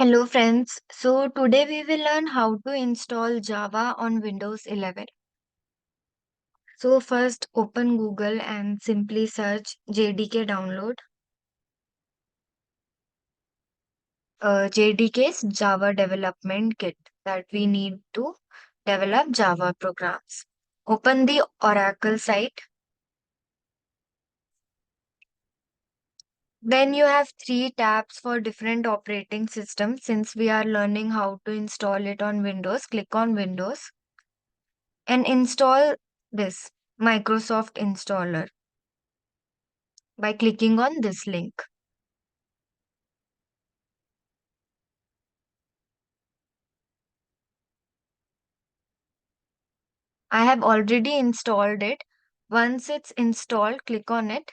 Hello friends. So today we will learn how to install Java on Windows 11. So first open Google and simply search JDK download. JDK's Java Development Kit that we need to develop Java programs. Open the Oracle site. Then you have three tabs for different operating systems. Since we are learning how to install it on Windows, click on Windows and install this Microsoft installer by clicking on this link. I have already installed it. Once it's installed, click on it.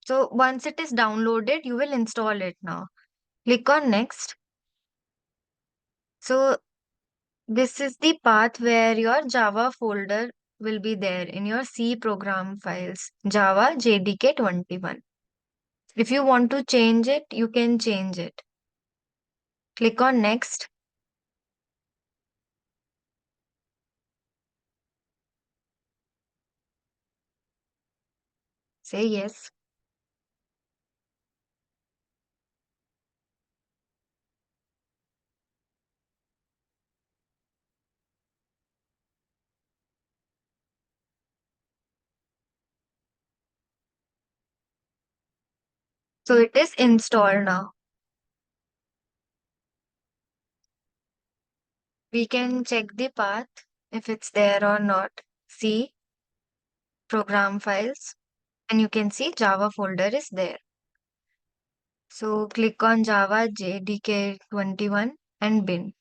So once it is downloaded, you will install it now. Click on next. So this is the path where your Java folder will be there in your C program files, Java JDK 21. If you want to change it, you can change it. Click on next. Say yes. So it is installed now. We can check the path if it's there or not. See program files and you can see Java folder is there. So click on Java JDK 21 and bin.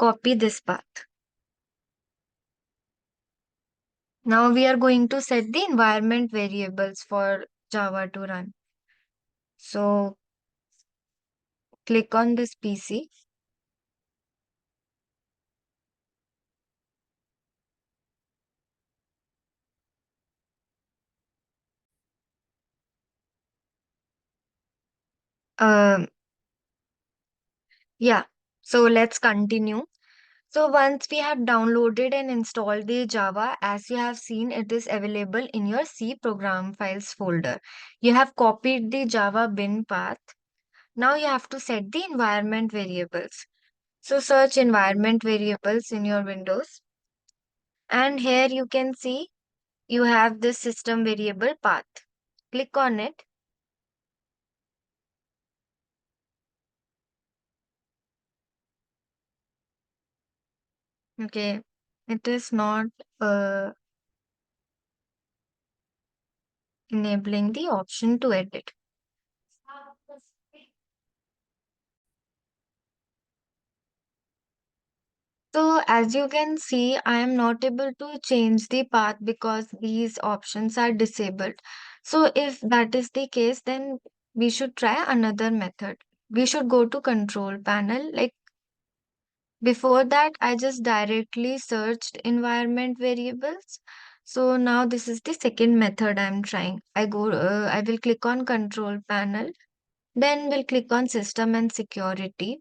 Copy this path. Now we are going to set the environment variables for Java to run. So click on this PC. Um, yeah, so let's continue. So once we have downloaded and installed the Java, as you have seen, it is available in your C program files folder. You have copied the Java bin path. Now you have to set the environment variables. So search environment variables in your Windows. And here you can see you have this system variable path. Click on it. Okay. It is not uh, enabling the option to edit. So as you can see, I am not able to change the path because these options are disabled. So if that is the case, then we should try another method. We should go to control panel. Like before that, I just directly searched environment variables. So now this is the second method I'm trying. I will click on control panel. Then we'll click on system and security.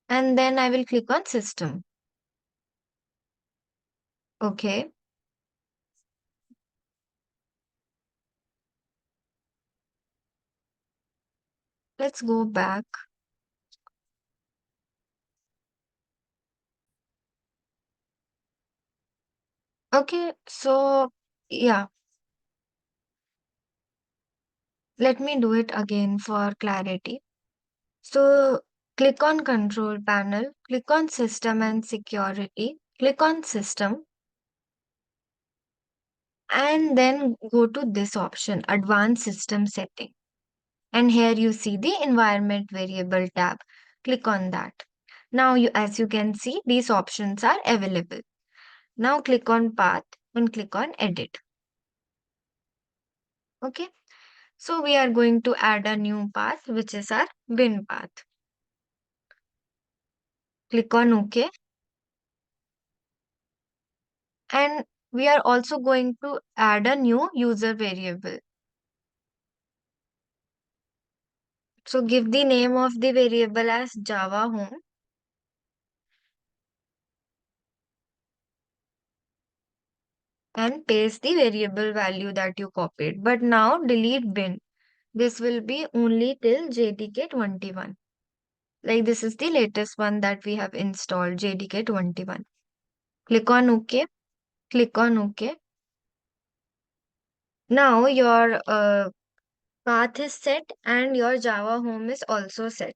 And then I will click on system. Okay. Let's go back. Okay, so yeah, let me do it again for clarity. So click on control panel, click on system and security, click on system, and then go to this option, advanced system setting. And here you see the environment variable tab. Click on that. Now as you can see, these options are available. Now click on path and click on edit. Okay. So we are going to add a new path, which is our bin path. Click on OK. And we are also going to add a new user variable. So give the name of the variable as Java home and paste the variable value that you copied. But now delete bin. This will be only till JDK 21. Like this is the latest one that we have installed, JDK 21. Click on OK. Click on OK. Now your path is set and your Java home is also set.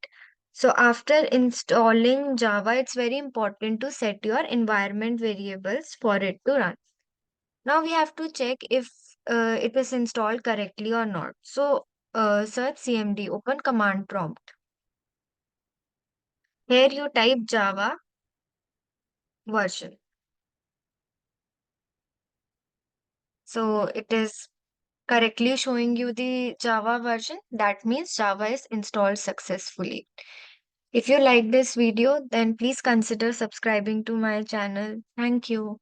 So after installing Java, it's very important to set your environment variables for it to run. Now we have to check if it is installed correctly or not. So search CMD, open command prompt. Here you type Java version. So it is correctly showing you the Java version. That means Java is installed successfully. If you like this video, then please consider subscribing to my channel. Thank you.